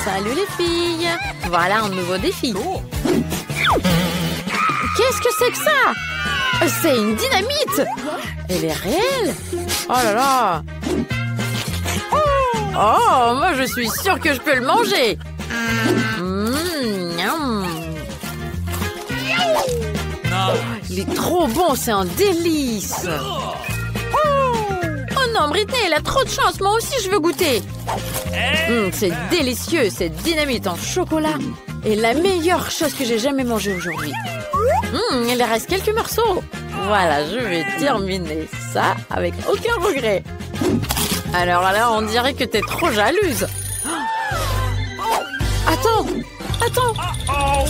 Salut les filles. Voilà un nouveau défi. Qu'est-ce que c'est que ça? C'est une dynamite. Elle est réelle. Oh là là. Oh, moi je suis sûre que je peux le manger. Miam. Il est trop bon, c'est un délice. Oh non, Britney, elle a trop de chance. Moi aussi, je veux goûter. C'est délicieux, cette dynamite en chocolat est la meilleure chose que j'ai jamais mangée aujourd'hui. Il reste quelques morceaux. Voilà, je vais terminer ça avec aucun regret. Alors là, on dirait que t'es trop jalouse. Attends.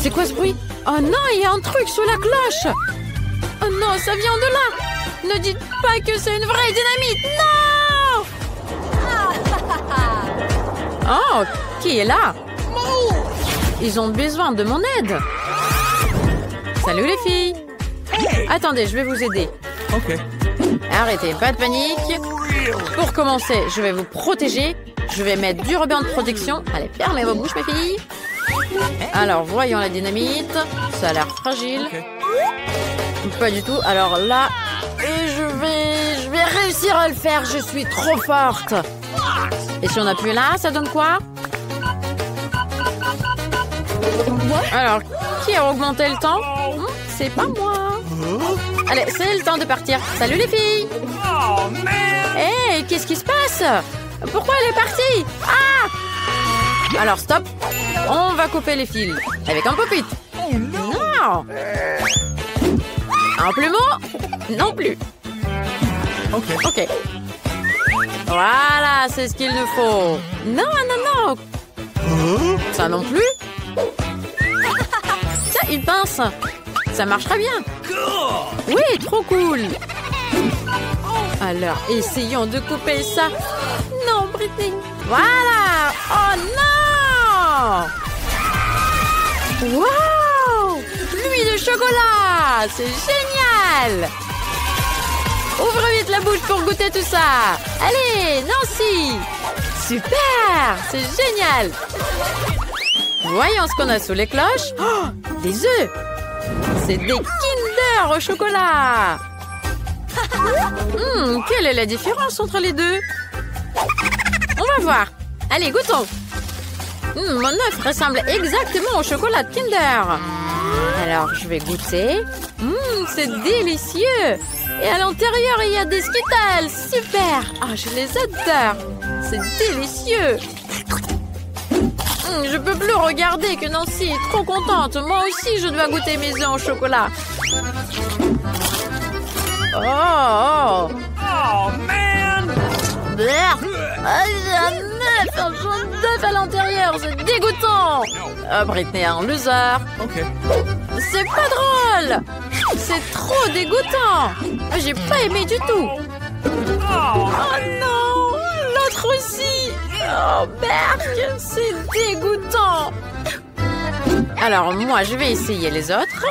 C'est quoi ce bruit? Oh non, il y a un truc sous la cloche. Oh non, ça vient de là. Ne dites pas que c'est une vraie dynamite. Non! Oh, qui est là? Ils ont besoin de mon aide. Salut les filles. Attendez, je vais vous aider. Ok. Arrêtez, pas de panique. Pour commencer, je vais vous protéger. Je vais mettre du ruban de protection. Allez, fermez vos bouches, mes filles. Alors, voyons la dynamite. Ça a l'air fragile. Pas du tout. Alors là, je vais réussir à le faire. Je suis trop forte. Et si on appuie là, ça donne quoi? Alors, qui a augmenté le temps? C'est pas moi. Allez, c'est le temps de partir. Salut les filles. Hey, qu'est-ce qui se passe? Pourquoi elle est partie? Ah! Alors, stop. On va couper les fils avec un pop-it. Non. Un plumeau? Non plus. Ok. Voilà, c'est ce qu'il nous faut. Non. Ça non plus. Tiens, une pince. Ça marchera bien. Oui, trop cool. Alors, essayons de couper ça. Non, Britney. Voilà. Oh non. Wow. L'huile de chocolat. C'est génial. Ouvre vite la bouche pour goûter tout ça. Allez, Nancy. Super. C'est génial. Voyons ce qu'on a sous les cloches. Oh, des œufs. C'est des Kinder au chocolat. Quelle est la différence entre les deux? On va voir. Allez, goûtons. Mon œuf ressemble exactement au chocolat de Kinder. Alors, je vais goûter. C'est délicieux. Et à l'intérieur, il y a des Skittles. Super. Ah, je les adore. C'est délicieux. Je peux plus regarder que Nancy est trop contente. Moi aussi, je dois goûter mes œufs en chocolat. Oh man! J'ai un jaune d'œuf à l'intérieur, c'est dégoûtant. Britney a un loser. C'est pas drôle. C'est trop dégoûtant. J'ai pas aimé du tout. Oh non, l'autre aussi. Oh Berk, c'est dégoûtant. Alors moi, je vais essayer les autres.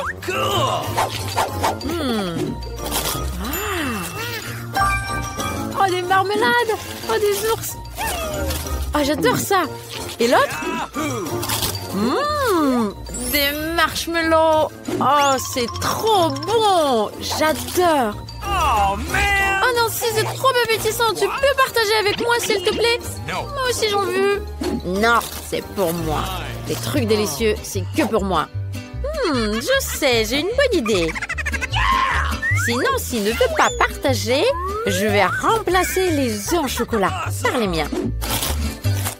Oh, des marmelades. Oh, des ours. Oh, j'adore ça. Et l'autre? Des marshmallows. Oh, c'est trop bon. J'adore. Oh non, si c'est trop appétissant. Tu peux partager avec moi, s'il te plaît? Moi aussi, j'en veux. Non, c'est pour moi. Les trucs délicieux, c'est que pour moi. Je sais, j'ai une bonne idée. Si Nancy ne veut pas partager, je vais remplacer les œufs en chocolat par les miens.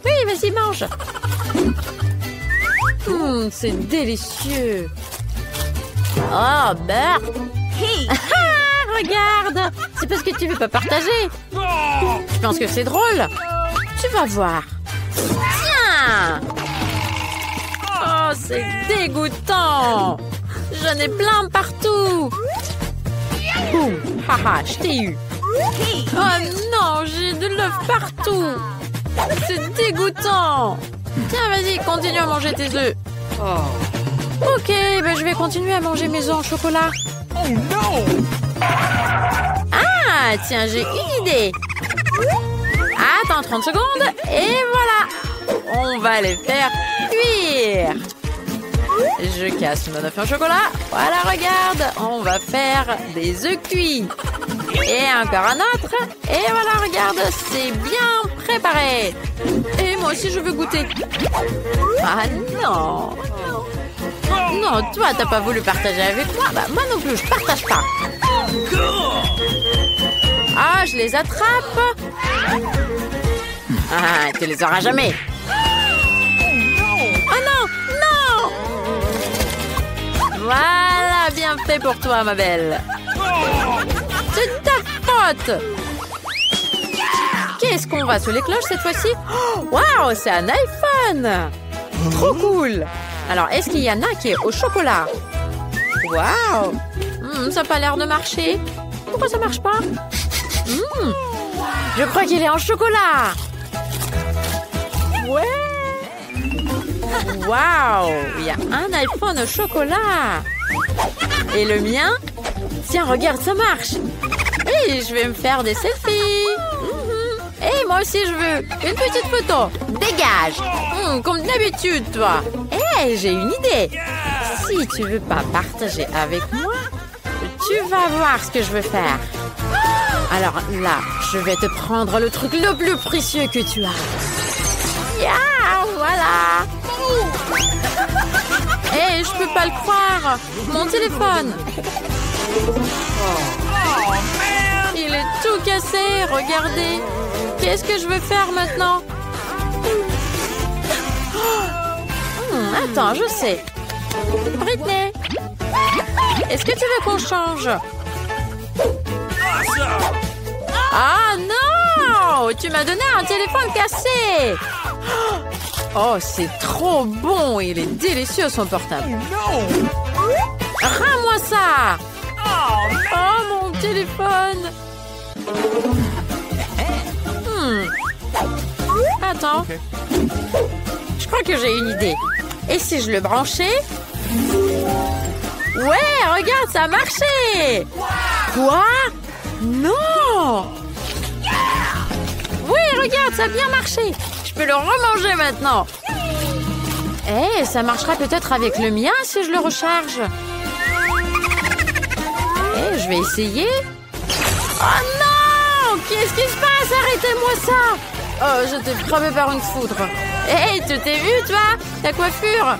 Oui, vas-y, mange. C'est délicieux. Oh, Bert. Regarde. C'est parce que tu veux pas partager. Je pense que c'est drôle. Tu vas voir. Tiens. Oh, c'est dégoûtant. J'en ai plein partout. Boum. Haha, je t'ai eu. Oh non, j'ai de l'œuf partout. C'est dégoûtant. Tiens, vas-y, continue à manger tes œufs. Ok, ben je vais continuer à manger mes œufs en chocolat. Ah, tiens, j'ai une idée. Attends 30 secondes et voilà. On va les faire cuire. Je casse mon œuf en chocolat. Voilà, regarde. On va faire des œufs cuits. Et encore un autre. Et voilà, regarde, c'est bien préparé. Et moi aussi, je veux goûter. Ah non. Non, toi, t'as pas voulu partager avec moi. Bah, moi non plus, je partage pas. Ah, je les attrape. Ah, tu les auras jamais. Oh non, non. Voilà, bien fait pour toi, ma belle. C'est ta faute. Qu'est-ce qu'on va sous les cloches cette fois-ci? Waouh, c'est un iPhone. Trop cool. Alors, est-ce qu'il y en a qui est au chocolat? Waouh. Ça n'a pas l'air de marcher. Pourquoi ça marche pas? Je crois qu'il est en chocolat. Ouais. Waouh, il y a un iPhone au chocolat. Et le mien? Tiens, regarde, ça marche. Et je vais me faire des selfies. Et moi aussi, je veux une petite photo. Dégage. Comme d'habitude, toi. Hey, j'ai une idée. Si tu veux pas partager avec moi, tu vas voir ce que je veux faire. Alors là, je vais te prendre le truc le plus précieux que tu as. Voilà. Hey, je peux pas le croire. Mon téléphone. Il est tout cassé. Regardez. Qu'est-ce que je veux faire maintenant? Attends, je sais. Britney, est-ce que tu veux qu'on change? Ah non! Tu m'as donné un téléphone cassé! Oh, c'est trop bon! Il est délicieux, son portable. Rends-moi ça! Oh, mon téléphone! Attends. Je crois que j'ai une idée. Et si je le branchais? Ouais, regarde, ça a marché! Quoi? Non! Oui, regarde, ça a bien marché. Je peux le remanger maintenant. Eh, ça marchera peut-être avec le mien si je le recharge. Eh, je vais essayer. Oh non! Qu'est-ce qui se passe? Arrêtez-moi ça! Oh, je t'ai frappé par une foudre. Hey, tu t'es vu, toi? Ta coiffure?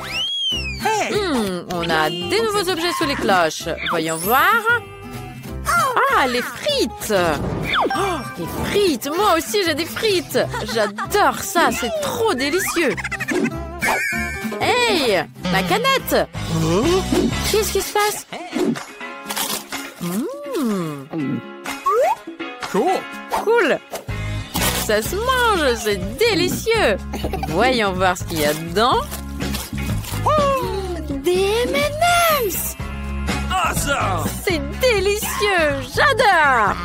On a des nouveaux objets sous les cloches. Voyons voir. Ah, les frites! Oh, les frites! Moi aussi, j'ai des frites! J'adore ça, c'est trop délicieux! Hey! Ma canette! Qu'est-ce qui se passe? Cool! Ça se mange, c'est délicieux! Voyons voir ce qu'il y a dedans. Des M&M's! Awesome! C'est délicieux! J'adore!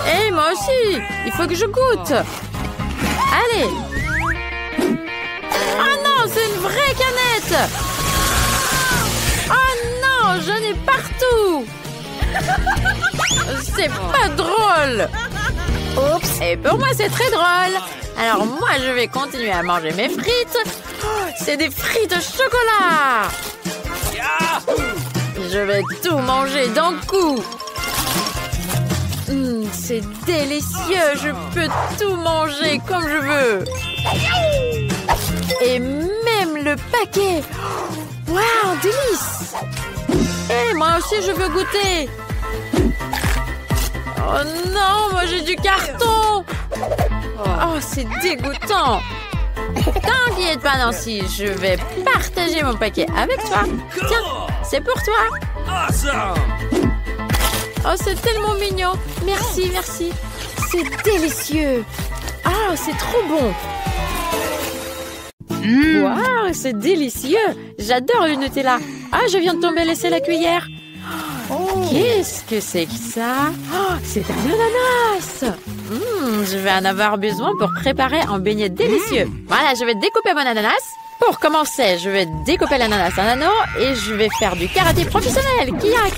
Et moi aussi! Il faut que je goûte! Allez! Oh non! C'est une vraie canette! Oh non! J'en ai partout! C'est pas drôle! Oups! Et pour moi, c'est très drôle! Alors moi, je vais continuer à manger mes frites. Oh, c'est des frites au chocolat. Je vais tout manger d'un coup. C'est délicieux. Je peux tout manger comme je veux. Et même le paquet. Waouh, délice. Et moi aussi, je veux goûter. Oh non, moi j'ai du carton. Oh, c'est dégoûtant. T'inquiète pas, Nancy. Je vais partager mon paquet avec toi. Tiens, c'est pour toi. Oh, c'est tellement mignon. Merci, merci. C'est délicieux. Ah, c'est trop bon. Waouh, c'est délicieux. J'adore le Nutella. Ah, je viens de tomber laisser la cuillère. Qu'est-ce que c'est que ça? Oh, c'est un ananas. Je vais en avoir besoin pour préparer un beignet délicieux. Voilà, je vais découper mon ananas. Pour commencer, je vais découper l'ananas en anneaux et je vais faire du karaté professionnel. Kia.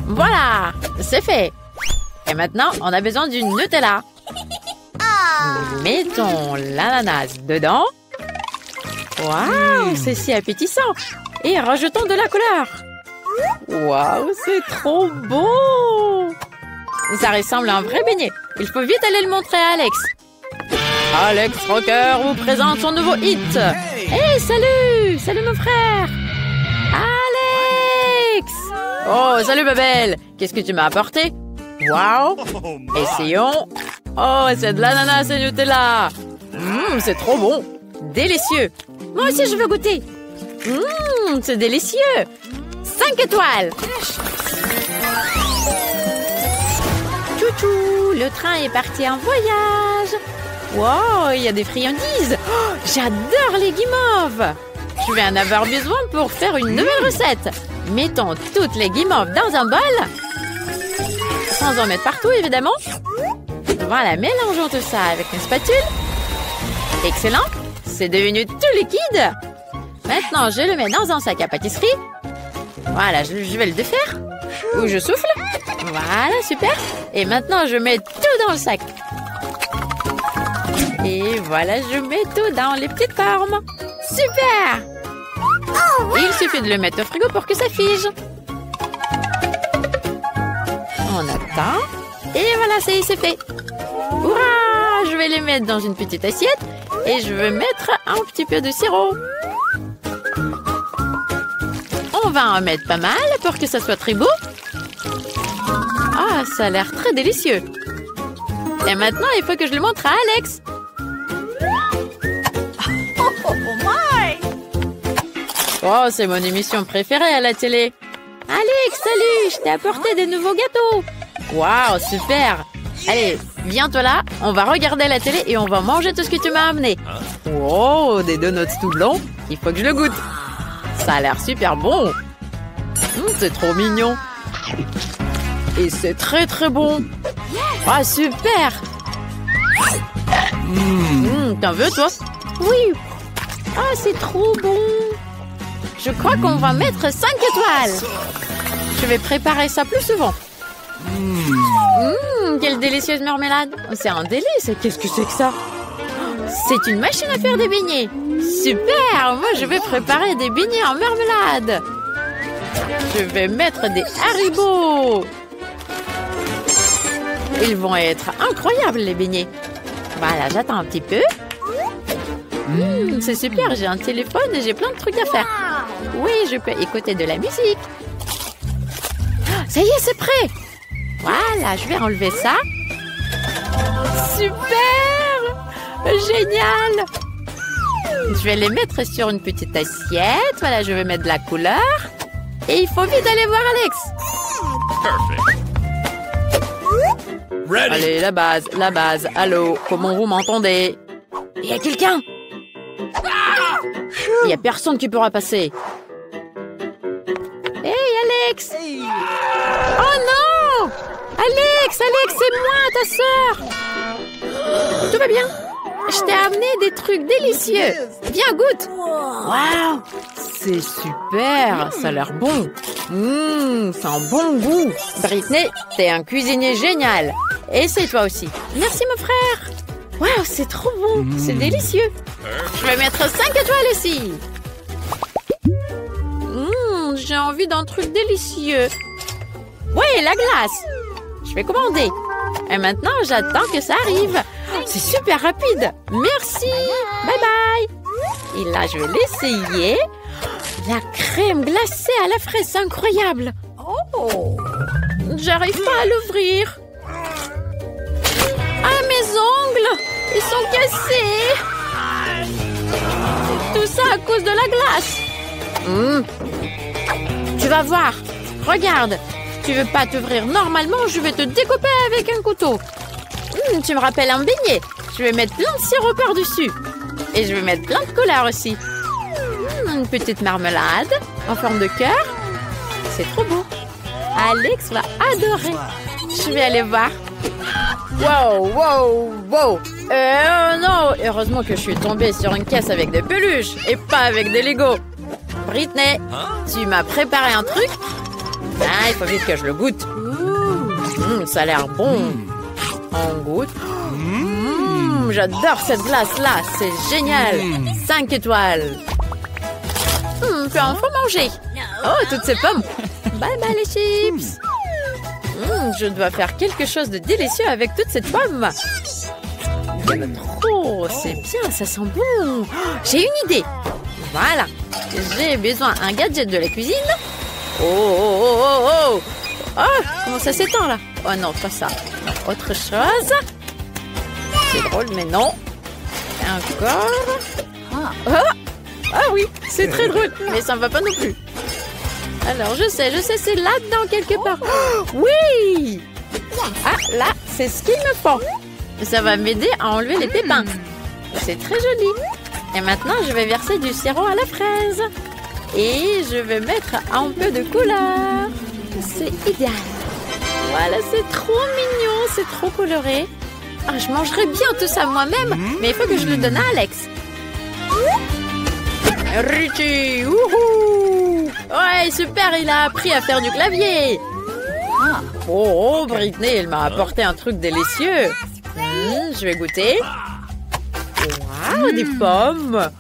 Voilà, c'est fait. Et maintenant, on a besoin du Nutella. Mettons l'ananas dedans. Waouh, c'est si appétissant. Et rajoutons de la couleur. Waouh, c'est trop beau. Ça ressemble à un vrai beignet. Il faut vite aller le montrer à Alex. Alex Rocker vous présente son nouveau hit. Hey, salut! Salut mon frère! Alex! Oh, salut ma belle! Qu'est-ce que tu m'as apporté? Waouh! Essayons. Oh, c'est de l'ananas et Nutella. C'est trop bon. Délicieux. Moi aussi, je veux goûter. C'est délicieux. 5 étoiles. Chouchou, le train est parti en voyage. Wow, il y a des friandises. Oh, j'adore les guimauves. Je vais en avoir besoin pour faire une nouvelle recette. Mettons toutes les guimauves dans un bol. Sans en mettre partout, évidemment. Voilà, mélangeons tout ça avec une spatule. Excellent. C'est devenu tout liquide. Maintenant, je le mets dans un sac à pâtisserie. Voilà, je vais le défaire. Ou je souffle. Voilà, super. Et maintenant, je mets tout dans le sac. Et voilà, je mets tout dans les petites formes. Super! Il suffit de le mettre au frigo pour que ça fige. On attend. Et voilà, c'est fait. Hurrah! Je vais les mettre dans une petite assiette. Et je vais mettre un petit peu de sirop. On va en mettre pas mal pour que ça soit très beau. Ah, ça a l'air très délicieux. Et maintenant, il faut que je le montre à Alex. Oh, c'est mon émission préférée à la télé. Alex, salut, je t'ai apporté des nouveaux gâteaux. Waouh, super. Allez, viens-toi là, on va regarder la télé et on va manger tout ce que tu m'as amené. Oh, des donuts tout blonds. Il faut que je le goûte. Ça a l'air super bon. C'est trop mignon. Et c'est très très bon. Ah, super. T'en veux, toi? Oui. Ah, c'est trop bon. Je crois qu'on va mettre 5 étoiles. Je vais préparer ça plus souvent. Quelle délicieuse marmelade. C'est un délice. Qu'est-ce que c'est que ça? C'est une machine à faire des beignets. Super. Moi, je vais préparer des beignets en marmelade. Je vais mettre des Haribo. Ils vont être incroyables, les beignets. Voilà, j'attends un petit peu. C'est super, j'ai un téléphone et j'ai plein de trucs à faire. Oui, je peux écouter de la musique. Ça y est, c'est prêt. Voilà, je vais enlever ça. Super! Génial! Je vais les mettre sur une petite assiette. Voilà, je vais mettre de la couleur. Et il faut vite aller voir Alex. Perfect. Allez, la base. Allô, comment vous m'entendez? Il y a quelqu'un? Il n'y a personne qui pourra passer. Hey, Alex! Oh non! Alex, c'est moi, ta sœur! Tout va bien? Je t'ai amené des trucs délicieux. Viens, goûte! Waouh! C'est super! Ça a l'air bon. C'est un bon goût. Britney, t'es un cuisinier génial. Essaye toi aussi. Merci, mon frère. Waouh, c'est trop bon. C'est délicieux. Je vais mettre 5 étoiles ici. J'ai envie d'un truc délicieux. Oui, la glace. Je vais commander. Et maintenant, j'attends que ça arrive. C'est super rapide. Merci. Bye bye. Et là, je vais l'essayer. La crème glacée à la fraise, c'est incroyable. Oh. J'arrive pas à l'ouvrir. Ah, mes ongles. Ils sont cassés. Tout ça à cause de la glace. Tu vas voir. Regarde. Tu veux pas t'ouvrir normalement, je vais te découper avec un couteau. Tu me rappelles un beignet. Je vais mettre plein de sirop par-dessus. Et je vais mettre plein de couleurs aussi. Une petite marmelade en forme de cœur. C'est trop beau. Alex va adorer. Je vais aller voir. Wow. Non, heureusement que je suis tombée sur une caisse avec des peluches et pas avec des Legos. Britney, tu m'as préparé un truc. Ah, il faut vite que je le goûte. Ça a l'air bon. On goûte. j'adore cette glace-là. C'est génial. 5 étoiles. Puis enfin manger. Oh, toutes ces pommes. Bye bye les chips. Je dois faire quelque chose de délicieux avec toutes ces pommes. Il y en a trop. C'est bien, ça sent bon. Oh, j'ai une idée. Voilà. J'ai besoin d'un gadget de la cuisine. Oh. Oh, comment ça s'étend là? Oh non, pas ça. Non, autre chose. C'est drôle, mais non. Encore. Ah oui, c'est très drôle, mais ça ne va pas non plus. Alors, je sais, c'est là-dedans quelque part. Oh, oui! Ah, là, c'est ce qu'il me faut. Ça va m'aider à enlever les pépins. C'est très joli. Et maintenant, je vais verser du sirop à la fraise. Et je vais mettre un peu de couleur. C'est idéal. Voilà, c'est trop mignon, c'est trop coloré. Ah, je mangerais bien tout ça moi-même, mais il faut que je le donne à Alex. Richie, wouhou! Ouais, super, il a appris à faire du clavier. Oh, Britney, elle m'a apporté un truc délicieux. Je vais goûter. Waouh, des pommes.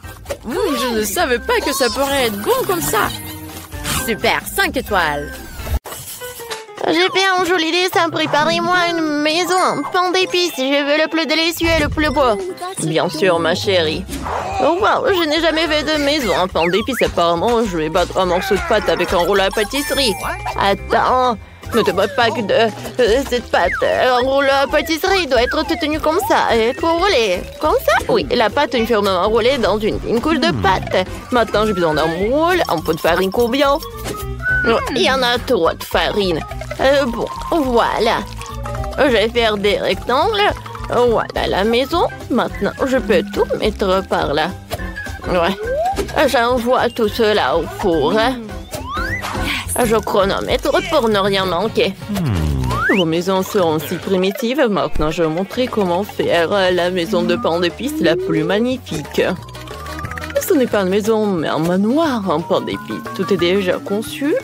Je ne savais pas que ça pourrait être bon comme ça. Super, 5 étoiles. J'ai fait un joli dessin. Préparez-moi une maison en pain d'épices. Je veux le plus délicieux et le plus beau. Bien sûr, ma chérie. Oh wow, je n'ai jamais fait de maison en pain d'épices. Apparemment, je vais battre un morceau de pâte avec un rouleau à pâtisserie. Attends, ne te moque pas que de cette pâte. Un rouleau à pâtisserie doit être tenu comme ça et être roulé. Comme ça? Oui, la pâte est fermement enroulée dans une couche de pâte. Maintenant, j'ai besoin d'un moule, un peu de farine combien? Il y en a trop de farine. Bon, voilà. Je vais faire des rectangles. Voilà la maison. Maintenant, je peux tout mettre par là. Ouais. J'envoie tout cela au four. Je chronomètre pour ne rien manquer. Vos maisons seront si primitives. Maintenant, je vais montrer comment faire la maison de pain d'épices la plus magnifique. Ce n'est pas une maison, mais un manoir en pain d'épices. Tout est déjà conçu.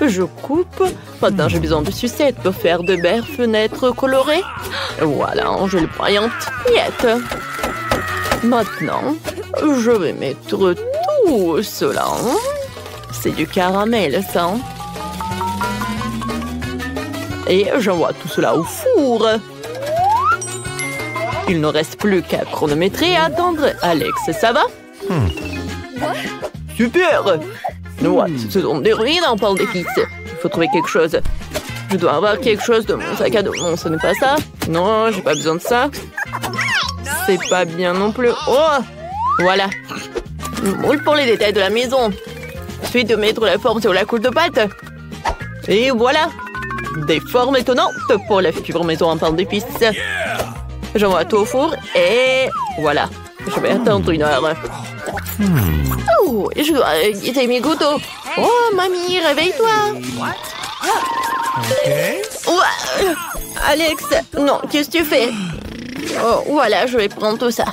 Je coupe. Maintenant, j'ai besoin de sucettes pour faire de belles fenêtres colorées. Voilà, je le pointe. Miette. Maintenant, je vais mettre tout cela. C'est du caramel, ça. Et j'envoie tout cela au four. Il ne reste plus qu'à chronométrer et attendre. Alex, ça va? Super! Ce sont des ruines en pain d'épices. Il faut trouver quelque chose. Je dois avoir quelque chose de mon sac à dos. Non, ce n'est pas ça. Non, j'ai pas besoin de ça. C'est pas bien non plus. Oh! Voilà. Moule pour les détails de la maison. Suffit de mettre la forme sur la couche de pâte. Et voilà. Des formes étonnantes pour la future maison en pain d'épices. J'envoie tout au four et voilà. Je vais attendre 1 heure. Oh, je dois guetter mes gouttes. Oh, mamie, réveille-toi. Ouais. Alex, non, qu'est-ce que tu fais? Oh, voilà, je vais prendre tout ça.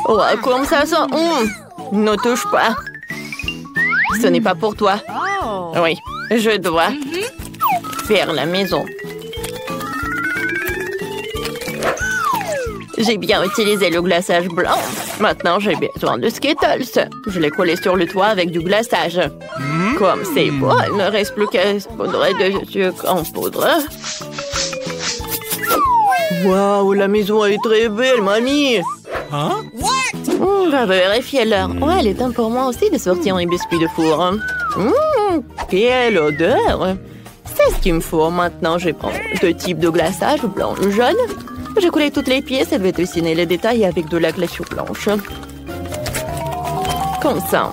Oh, comme ça sent. Ne touche pas. Ce n'est pas pour toi. Oui, je dois faire la maison. J'ai bien utilisé le glaçage blanc. Maintenant, j'ai besoin de Skittles. Je l'ai collé sur le toit avec du glaçage. Comme c'est beau, il ne reste plus qu'à saupoudrer de sucre en poudre. Waouh, la maison est très belle, mamie. On va vérifier l'heure. Ouais, il est temps pour moi aussi de sortir mes biscuits de four. Quelle odeur! C'est ce qu'il me faut. Maintenant, je prends 2 types de glaçage, blanc et jaune. J'ai collé toutes les pièces et vais dessiner les détails avec de la glaçure blanche. Comme ça.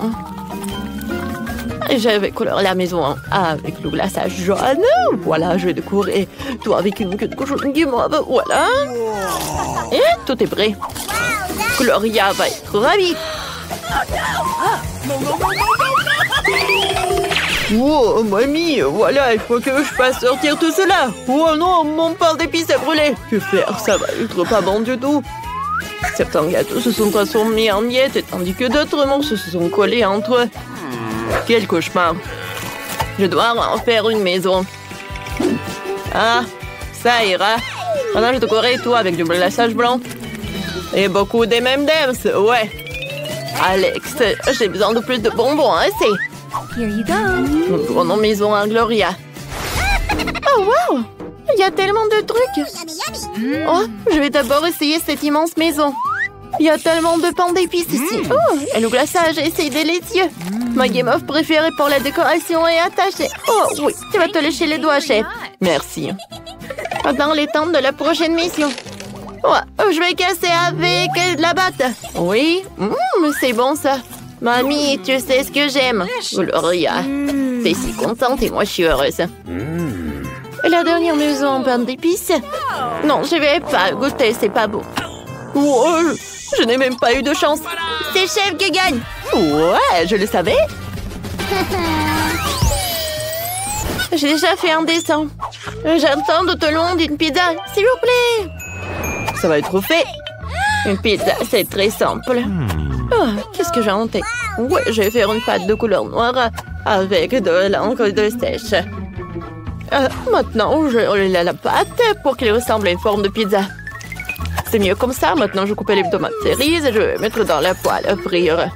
Je vais colorer la maison avec le glaçage jaune. Voilà, je vais décorer tout avec une queue de cochon guimauve. Voilà. Et tout est prêt. Gloria va être ravie. Oh, mamie, voilà, il faut que je fasse sortir tout cela. Oh non, mon pain d'épices a brûlé. Que faire? Ça va être pas bon du tout. Certains gâteaux se sont transformés en miettes, tandis que d'autres morceaux se sont collés entre eux. Quel cauchemar. Je dois en faire une maison. Ah, ça ira. Maintenant, je décorerai tout avec du glaçage blanc. Et beaucoup d'M&M's, ouais. Alex, j'ai besoin de plus de bonbons, hein, c'est... Here you go. Nous prenons maison à Gloria. Oh, wow! Il y a tellement de trucs. Oh, je vais d'abord essayer cette immense maison. Il y a tellement de pain d'épices ici. Oh, et le glaçage, c'est délicieux. Ma game of préférée pour la décoration est attachée. Oh, oui, tu vas te lécher les doigts, chef. Merci. Dans les temps de la prochaine mission. Oh, je vais casser avec de la batte. Oui, c'est bon ça. Mamie, tu sais ce que j'aime. Gloria, t'es si contente et moi je suis heureuse. La dernière maison en pain d'épices. Non, je vais pas goûter, c'est pas beau. Oh, je n'ai même pas eu de chance. C'est chef qui gagne. Ouais, je le savais. J'ai déjà fait un dessin. J'attends tout au long d'une pizza, s'il vous plaît. Ça va être fait. Une pizza, c'est très simple. Oh, qu'est-ce que j'ai inventé? Ouais, je vais faire une pâte de couleur noire avec de l'encre de sèche. Maintenant, je roule la pâte pour qu'elle ressemble à une forme de pizza. C'est mieux comme ça. Maintenant, je coupe les tomates cerises et je vais mettre dans la poêle à frire.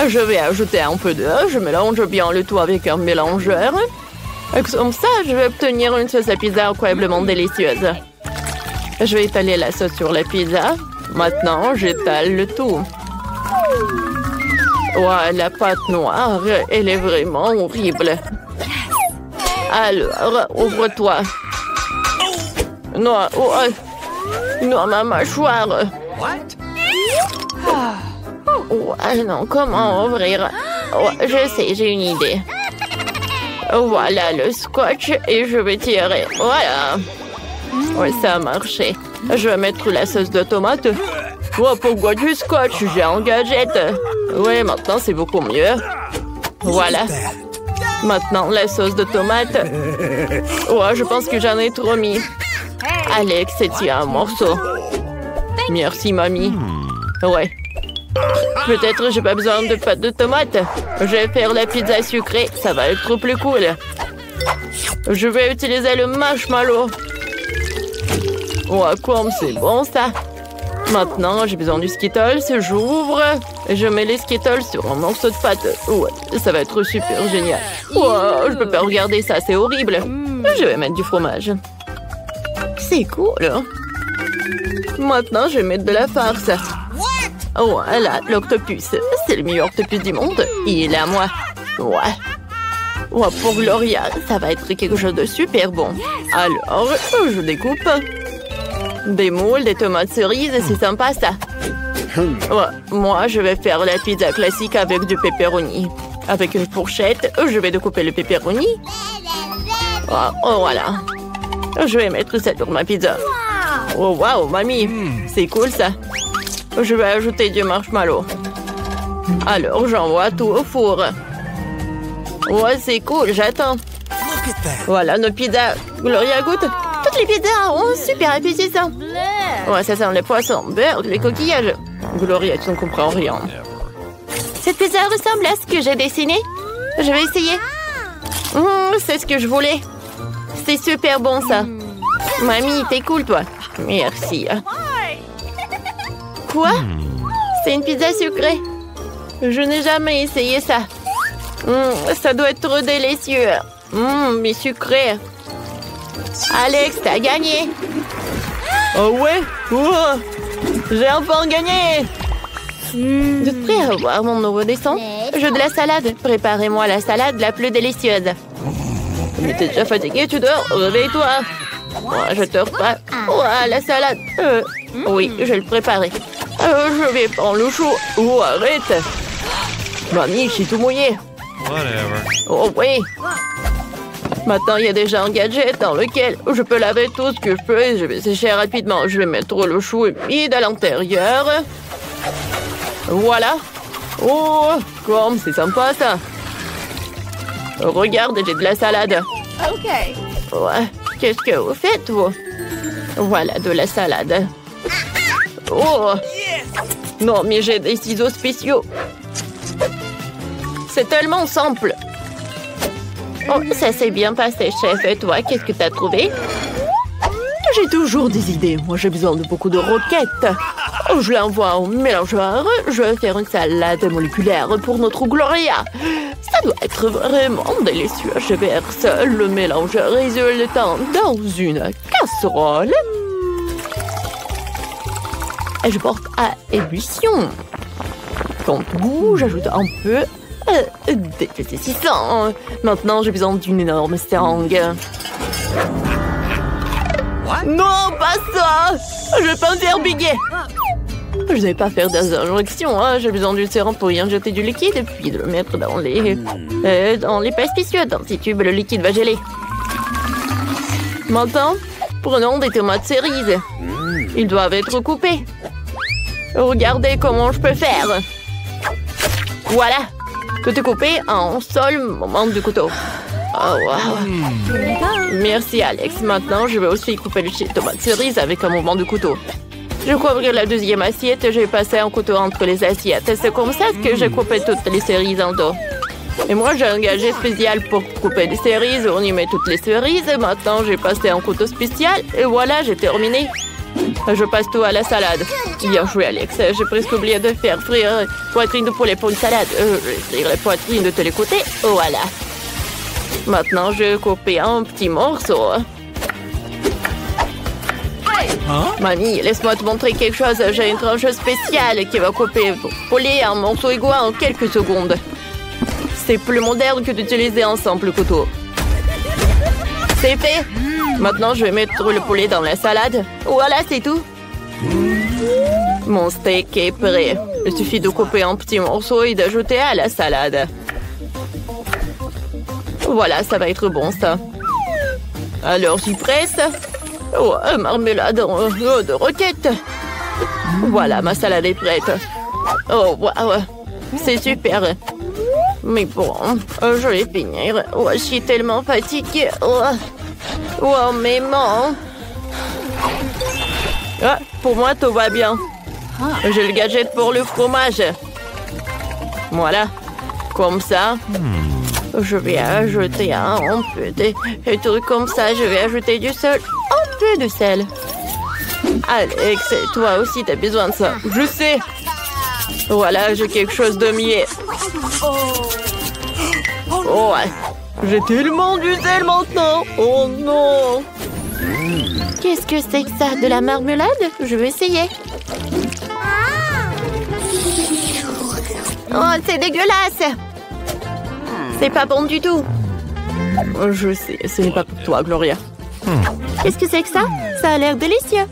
Je vais ajouter un peu d'eau. Je mélange bien le tout avec un mélangeur. Et comme ça, je vais obtenir une sauce à pizza incroyablement délicieuse. Je vais étaler la sauce sur la pizza. Maintenant, j'étale le tout. Ouais, la pâte noire, elle est vraiment horrible. Alors, ouvre-toi. Non, non, ma mâchoire. Ouais, non, comment ouvrir? Ouais, je sais, j'ai une idée. Voilà le scotch et je vais tirer. Voilà. Ouais, ça a marché. Je vais mettre la sauce de tomate. Oh, pourquoi du scotch? J'ai un gadget. Oui, maintenant c'est beaucoup mieux. Voilà. Maintenant, la sauce de tomate. Ouais, je pense que j'en ai trop mis. Alex, c'est un morceau. Merci, mamie. Ouais. Peut-être j'ai pas besoin de pâte de tomate. Je vais faire la pizza sucrée. Ça va être plus cool. Je vais utiliser le marshmallow. Ouais, comme c'est bon ça. Maintenant, j'ai besoin du Skittles. J'ouvre. Je mets les Skittles sur un morceau de pâte. Ouais, ça va être super génial. Ouais, je peux pas regarder ça, c'est horrible. Je vais mettre du fromage. C'est cool. Maintenant, je vais mettre de la farce. Voilà, l'octopus. C'est le meilleur octopus du monde. Il est à moi. Ouais. Ouais, pour Gloria, ça va être quelque chose de super bon. Alors, je découpe. Des moules, des tomates cerises, c'est sympa ça. Ouais, moi, je vais faire la pizza classique avec du pepperoni. Avec une fourchette, je vais découper le pepperoni. Oh, voilà. Je vais mettre ça sur ma pizza. Oh, waouh, mamie, c'est cool ça. Je vais ajouter du marshmallow. Alors, j'envoie tout au four. Ouais, c'est cool, j'attends. Voilà nos pizzas. Gloria goûte. Toutes les pizzas ont super appétissant. Ouais, ça sent les poissons, beurre, les coquillages. Gloria, tu ne comprends rien. Cette pizza ressemble à ce que j'ai dessiné. Je vais essayer. C'est ce que je voulais. C'est super bon, ça. Mamie, t'es cool, toi. Merci. Quoi? C'est une pizza sucrée. Je n'ai jamais essayé ça. Ça doit être trop délicieux. Mais sucré. Alex, t'as gagné. Oh ouais? J'ai enfin gagné. Vous êtes prêts à voir mon nouveau dessin? Jeu de la salade. Préparez-moi la salade la plus délicieuse. Mais t'es déjà fatigué, tu dors? Réveille-toi. Je te reprends. La salade. Oui, je vais le préparer. Je vais prendre le chaud. Arrête. Mamie, je suis tout mouillé. Oh oui. Maintenant, il y a déjà un gadget dans lequel je peux laver tout ce que je peux et je vais sécher rapidement. Je vais mettre le chou humide à l'intérieur. Voilà. Oh, comme c'est sympa ça. Regarde, j'ai de la salade. OK. Ouais. Qu'est-ce que vous faites, vous? Voilà, de la salade. Oh! Non, mais j'ai des ciseaux spéciaux. C'est tellement simple. Oh, ça s'est bien passé, chef. Et toi, qu'est-ce que t'as trouvé? J'ai toujours des idées. Moi, j'ai besoin de beaucoup de roquettes. Oh, je l'envoie au mélangeur. Je vais faire une salade moléculaire pour notre Gloria. Ça doit être vraiment délicieux. Je verse le mélange résultant dans une casserole. Et je porte à ébullition. Quant au goût, j'ajoute un peu d'épaississant. Maintenant, j'ai besoin d'une énorme seringue. Non, pas ça! Je vais pas me faire biguer. Je ne vais pas faire des injections. Hein. J'ai besoin d'une seringue pour y injecter du liquide et puis de le mettre dans les pesticides. Dans ces tubes, le liquide va geler. Maintenant, prenons des tomates cerises. Ils doivent être coupés. Regardez comment je peux faire. Voilà. Tout est coupé en seul moment du couteau. Oh, wow. Merci, Alex. Maintenant, je vais aussi couper les tomates cerises avec un mouvement de couteau. Je couvre la deuxième assiette et j'ai passé un couteau entre les assiettes. C'est comme ça que j'ai coupé toutes les cerises en dos. Et moi, j'ai un gadget spécial pour couper des cerises. On y met toutes les cerises. Maintenant, j'ai passé un couteau spécial. Et voilà, j'ai terminé. Je passe tout à la salade. Bien joué, Alex. J'ai presque oublié de faire frire poitrine de poulet pour une salade. Je vais frire les poitrines de tous les côtés. Voilà. Maintenant, je vais couper un petit morceau. Mamie, laisse-moi te montrer quelque chose. J'ai une tranche spéciale qui va couper le poulet en morceaux égaux en quelques secondes. C'est plus moderne que d'utiliser un simple couteau. C'est fait. Maintenant, je vais mettre le poulet dans la salade. Voilà, c'est tout. Mon steak est prêt. Il suffit de couper en petits morceaux et d'ajouter à la salade. Voilà, ça va être bon, ça. Alors, j'y presse. Oh, marmelade de roquette. Voilà, ma salade est prête. Oh, waouh. C'est super. Mais bon, je vais finir. Oh, je suis tellement fatiguée. Oh, mes mains. Ah, pour moi, tout va bien. J'ai le gadget pour le fromage. Voilà. Comme ça. Je vais ajouter un peu de trucs comme ça. Je vais ajouter du sel. Un peu de sel. Alex, toi aussi, t'as besoin de ça. Je sais. Voilà, j'ai quelque chose de mieux. Oh, j'ai tellement du sel maintenant. Oh non. Qu'est-ce que c'est que ça? De la marmelade? Je vais essayer. Oh, c'est dégueulasse. C'est pas bon du tout. Je sais, ce n'est pas pour toi, Gloria. Qu'est-ce que c'est que ça? Ça a l'air délicieux.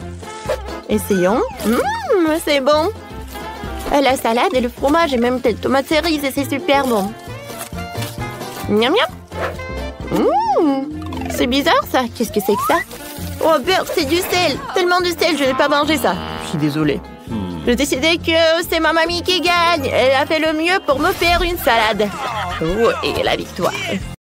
Essayons. C'est bon. La salade et le fromage et même des tomates cerises, c'est super bon. Miam miam. C'est bizarre ça. Qu'est-ce que c'est que ça? Oh merde, c'est du sel. Tellement de sel, je n'ai pas mangé ça. Je suis désolée. J'ai décidé que c'est ma mamie qui gagne. Elle a fait le mieux pour me faire une salade. Oh, et la victoire.